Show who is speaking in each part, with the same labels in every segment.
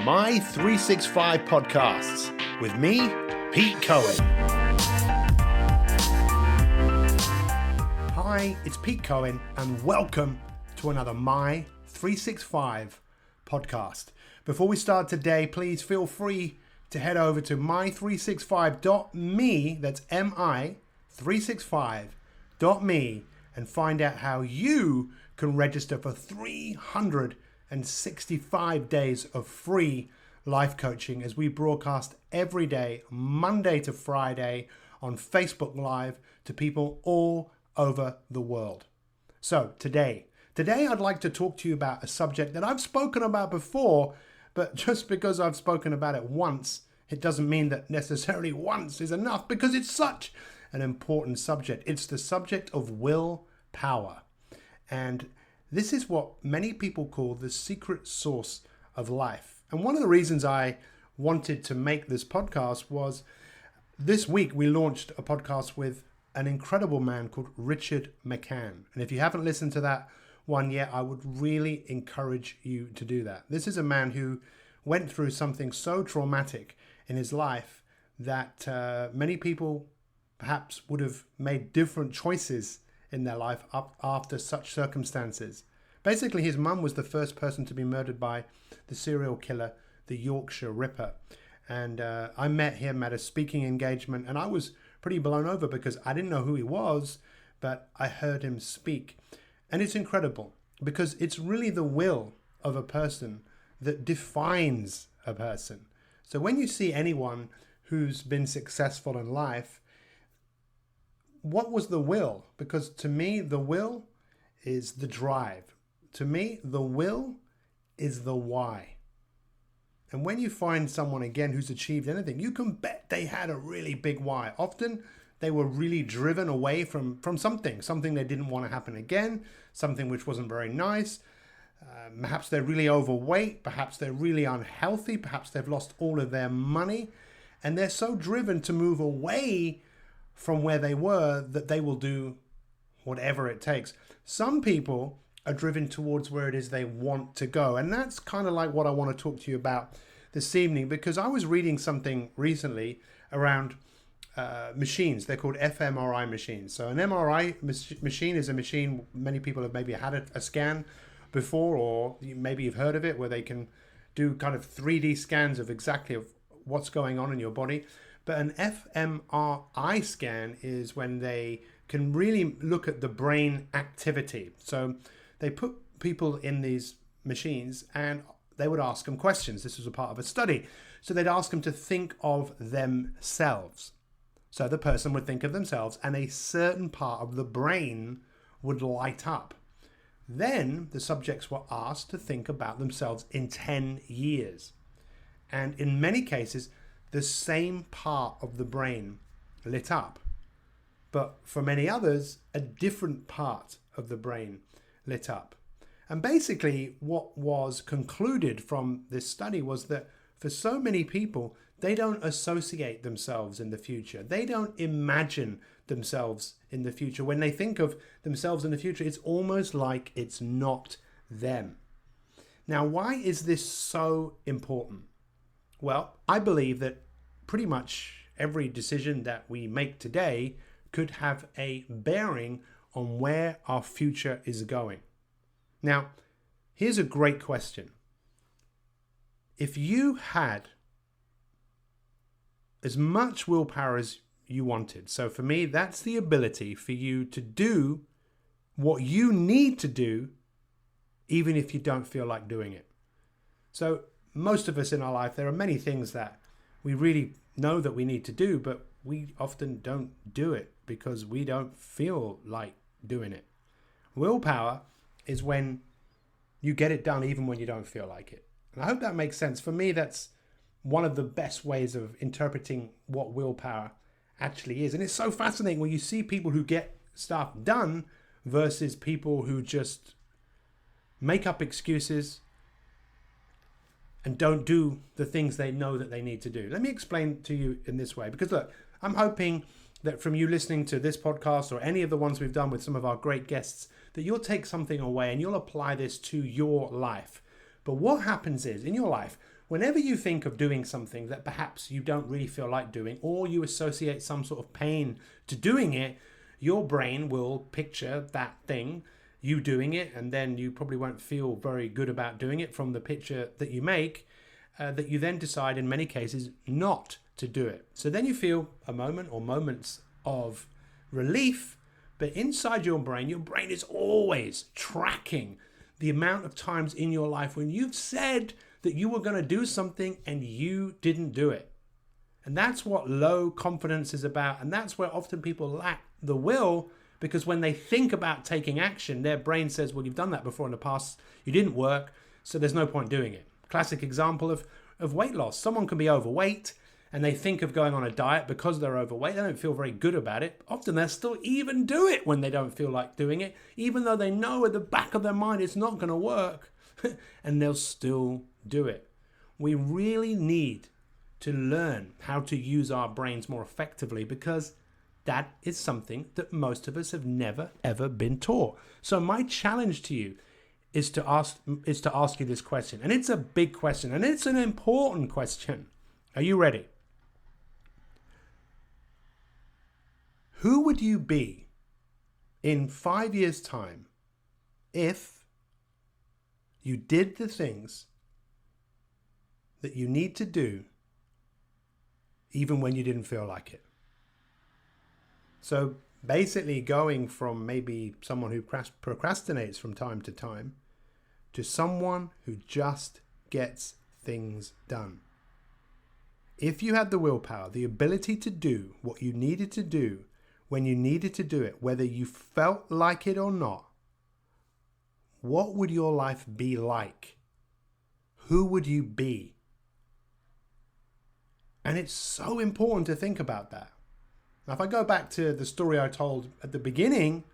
Speaker 1: My 365 Podcasts with me, Pete Cohen. Hi, it's Pete Cohen, and welcome to another My 365 podcast. Before we start today, please feel free to head over to my365.me, that's mi365.me, and find out how you can register for 365 days of free life coaching as we broadcast every day, Monday to Friday, on Facebook Live to people all over the world. So today I'd like to talk to you about a subject that I've spoken about before, but just because I've spoken about it once, it doesn't mean that necessarily once is enough, because it's such an important subject. It's the subject of willpower. And this is what many people call the secret sauce of life. And one of the reasons I wanted to make this podcast was this week we launched a podcast with an incredible man called Richard McCann. And if you haven't listened to that one yet, I would really encourage you to do that. This is a man who went through something so traumatic in his life that many people perhaps would have made different choices in their life after such circumstances. Basically, his mum was the first person to be murdered by the serial killer, the Yorkshire Ripper. And I met him at a speaking engagement, and I was pretty blown over because I didn't know who he was, but I heard him speak. And it's incredible because it's really the will of a person that defines a person. So when you see anyone who's been successful in life, what was the will? Because to me, the will is the drive. To me, the will is the why. And when you find someone, again, who's achieved anything, you can bet they had a really big why. Often they were really driven away from something they didn't want to happen again, something which wasn't very nice. Perhaps they're really overweight, perhaps they're really unhealthy, perhaps they've lost all of their money, and they're so driven to move away from where they were that they will do whatever it takes. Some people are driven towards where it is they want to go, and that's kind of like what I want to talk to you about this evening, because I was reading something recently around machines. They're called fMRI machines. So an MRI machine is a machine, many people have maybe had a scan before, or maybe you've heard of it, where they can do kind of 3D scans of exactly of what's going on in your body. But an fMRI scan is when they can really look at the brain activity. So they put people in these machines and they would ask them questions. This was a part of a study. So they'd ask them to think of themselves. So the person would think of themselves and a certain part of the brain would light up. Then the subjects were asked to think about themselves in 10 years. And in many cases, the same part of the brain lit up. But for many others, a different part of the brain lit up. And basically what was concluded from this study was that for so many people, they don't associate themselves in the future. They don't imagine themselves in the future. When they think of themselves in the future, it's almost like it's not them. Now, why is this so important? Well, I believe that pretty much every decision that we make today could have a bearing on where our future is going. Now, here's a great question. If you had as much willpower as you wanted, so for me, that's the ability for you to do what you need to do, even if you don't feel like doing it. So most of us in our life, there are many things that we really know that we need to do, but we often don't do it because we don't feel like doing it. Willpower is when you get it done even when you don't feel like it. And I hope that makes sense. For me, that's one of the best ways of interpreting what willpower actually is. And it's so fascinating when you see people who get stuff done versus people who just make up excuses and don't do the things they know that they need to do. Let me explain to you in this way, because look, I'm hoping that from you listening to this podcast or any of the ones we've done with some of our great guests, that you'll take something away and you'll apply this to your life. But what happens is, in your life, whenever you think of doing something that perhaps you don't really feel like doing, or you associate some sort of pain to doing it, your brain will picture that thing, you doing it, and then you probably won't feel very good about doing it from the picture that you make, that you then decide in many cases not to do it. So then you feel a moment or moments of relief, but inside your brain is always tracking the amount of times in your life when you've said that you were going to do something and you didn't do it. And that's what low confidence is about. And that's where often people lack the will, because when they think about taking action, their brain says, well, you've done that before in the past, you didn't work, so there's no point doing it. Classic example of weight loss. Someone can be overweight and they think of going on a diet because they're overweight. They don't feel very good about it. Often they'll still even do it when they don't feel like doing it, even though they know at the back of their mind it's not going to work, and they'll still do it. We really need to learn how to use our brains more effectively, because that is something that most of us have never, ever been taught. So my challenge to you is to ask you this question. And it's a big question, and it's an important question. Are you ready? Who would you be in 5 years' time if you did the things that you need to do even when you didn't feel like it? So basically going from maybe someone who procrastinates from time to time to someone who just gets things done. If you had the willpower, the ability to do what you needed to do when you needed to do it, whether you felt like it or not, what would your life be like? Who would you be? And it's so important to think about that. Now, if I go back to the story I told at the beginning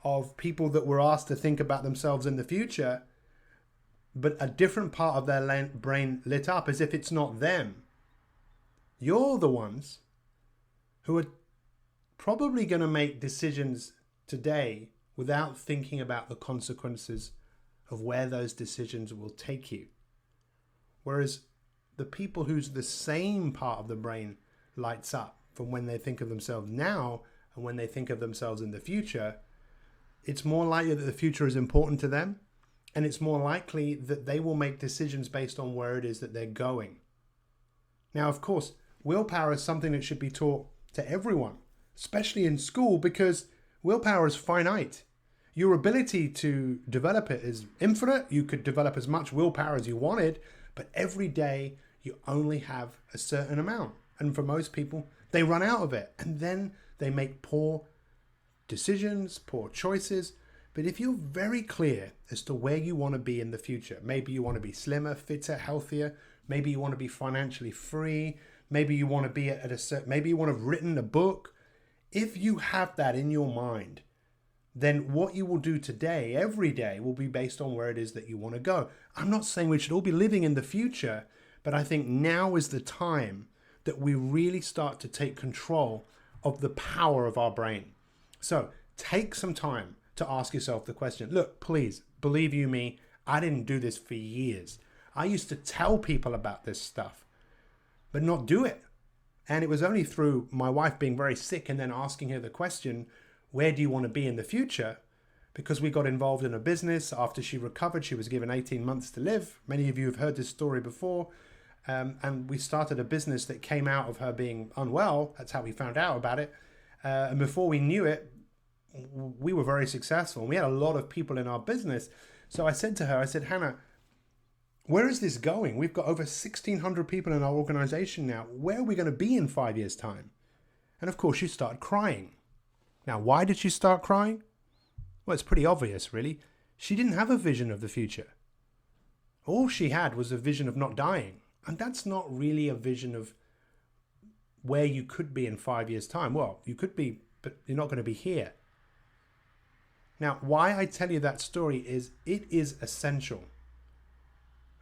Speaker 1: of people that were asked to think about themselves in the future, but a different part of their brain lit up as if it's not them. You're the ones who are probably going to make decisions today without thinking about the consequences of where those decisions will take you. Whereas the people whose the same part of the brain lights up from when they think of themselves now and when they think of themselves in the future, it's more likely that the future is important to them, and it's more likely that they will make decisions based on where it is that they're going. Now, of course, willpower is something that should be taught to everyone, especially in school, because willpower is finite. Your ability to develop it is infinite. You could develop as much willpower as you wanted, but every day you only have a certain amount. And for most people, they run out of it, and then they make poor decisions, poor choices. But if you're very clear as to where you want to be in the future, maybe you want to be slimmer, fitter, healthier, maybe you want to be financially free, maybe you want to be at a certain, maybe you want to have written a book. If you have that in your mind, then what you will do today, every day, will be based on where it is that you want to go. I'm not saying we should all be living in the future, but I think now is the time that we really start to take control of the power of our brain. So take some time to ask yourself the question. Look, please, believe you me, I didn't do this for years. I used to tell people about this stuff, but not do it. And it was only through my wife being very sick and then asking her the question, where do you want to be in the future? Because we got involved in a business. After she recovered, she was given 18 months to live. Many of you have heard this story before. And we started a business that came out of her being unwell. That's how we found out about it. And before we knew it, we were very successful. We had a lot of people in our business. So I said to her, I said, Hannah, where is this going? We've got over 1,600 people in our organization now. Where are we going to be in 5 years' time? And of course, she started crying. Now, why did she start crying? Well, it's pretty obvious, really. She didn't have a vision of the future. All she had was a vision of not dying. And that's not really a vision of where you could be in 5 years' time. Well, you could be, but you're not going to be here. Now, why I tell you that story is it is essential.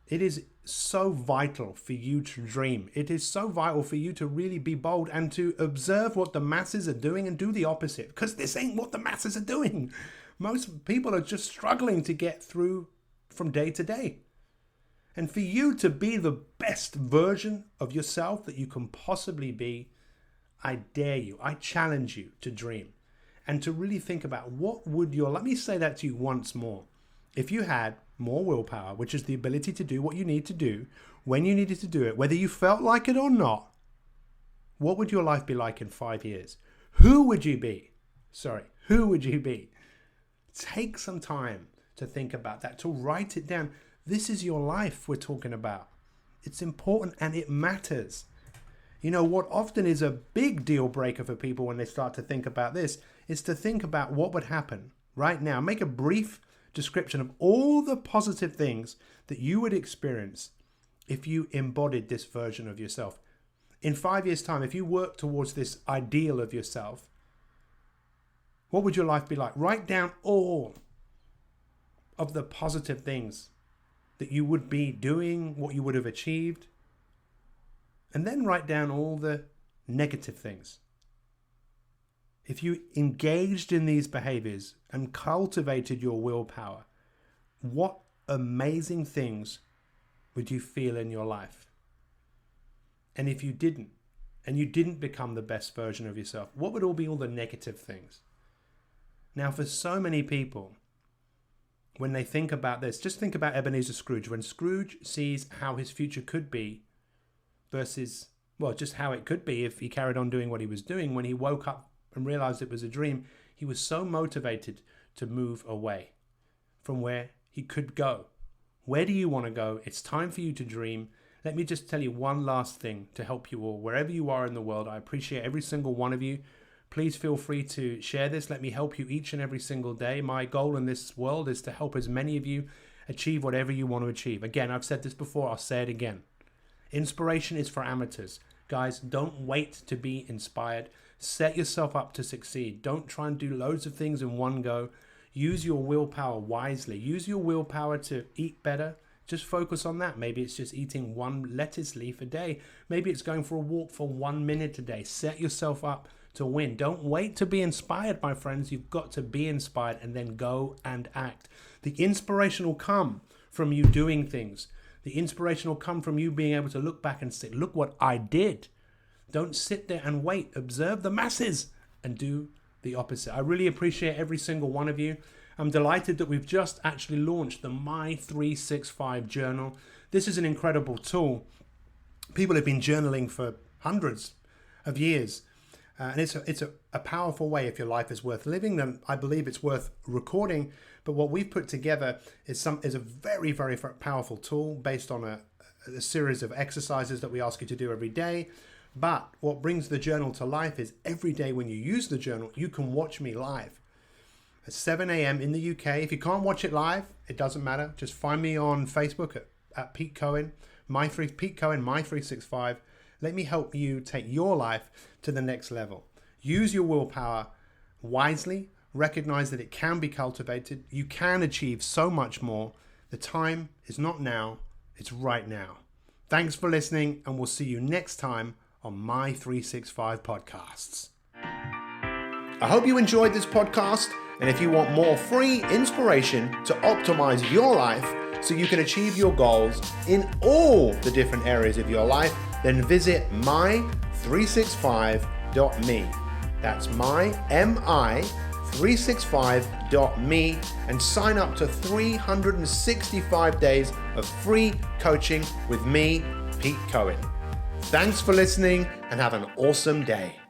Speaker 1: It is so vital for you to dream. It is so vital for you to really be bold and to observe what the masses are doing and do the opposite, because this ain't what the masses are doing. Most people are just struggling to get through from day to day. And for you to be the best version of yourself that you can possibly be, I dare you, I challenge you to dream and to really think about let me say that to you once more. If you had more willpower, which is the ability to do what you need to do, when you needed to do it, whether you felt like it or not, what would your life be like in 5 years? Who would you be? Who would you be? Take some time to think about that, to write it down. This is your life we're talking about. It's important and it matters. You know, what often is a big deal breaker for people when they start to think about this is to think about what would happen right now. Make a brief description of all the positive things that you would experience if you embodied this version of yourself. In 5 years' time, if you work towards this ideal of yourself, what would your life be like? Write down all of the positive things that you would be doing, what you would have achieved, and then write down all the negative things. If you engaged in these behaviors and cultivated your willpower, what amazing things would you feel in your life? And if you didn't, and you didn't become the best version of yourself, what would all be all the negative things? Now, for so many people, when they think about this, just think about Ebenezer Scrooge. When Scrooge sees how his future could be versus, just how it could be if he carried on doing what he was doing, when he woke up and realized it was a dream, he was so motivated to move away from where he could go. Where do you want to go? It's time for you to dream. Let me just tell you one last thing to help you all, wherever you are in the world. I appreciate every single one of you. Please feel free to share this. Let me help you each and every single day. My goal in this world is to help as many of you achieve whatever you want to achieve. Again, I've said this before, I'll say it again. Inspiration is for amateurs. Guys, don't wait to be inspired. Set yourself up to succeed. Don't try and do loads of things in one go. Use your willpower wisely. Use your willpower to eat better. Just focus on that. Maybe it's just eating one lettuce leaf a day. Maybe it's going for a walk for 1 minute a day. Set yourself up to win. Don't wait to be inspired, my friends. You've got to be inspired and then go and act. The inspiration will come from you doing things. The inspiration will come from you being able to look back and say, look what I did. Don't sit there and wait. Observe the masses and do the opposite. I really appreciate every single one of you. I'm delighted that we've just actually launched the My 365 journal. This is an incredible tool. People have been journaling for hundreds of years. And it's a powerful way. If your life is worth living, then I believe it's worth recording. But what we've put together is a very, very powerful tool based on a series of exercises that we ask you to do every day. But what brings the journal to life is every day when you use the journal, you can watch me live at 7 a.m. in the UK. If you can't watch it live, it doesn't matter. Just find me on Facebook at Pete Cohen, Pete Cohen, My 365. Let me help you take your life to the next level. Use your willpower wisely. Recognize that it can be cultivated. You can achieve so much more. The time is not now, it's right now. Thanks for listening, and we'll see you next time on My 365 Podcasts. I hope you enjoyed this podcast, and if you want more free inspiration to optimize your life so you can achieve your goals in all the different areas of your life, then visit my365.me. That's mi365.me and sign up to 365 days of free coaching with me, Pete Cohen. Thanks for listening and have an awesome day.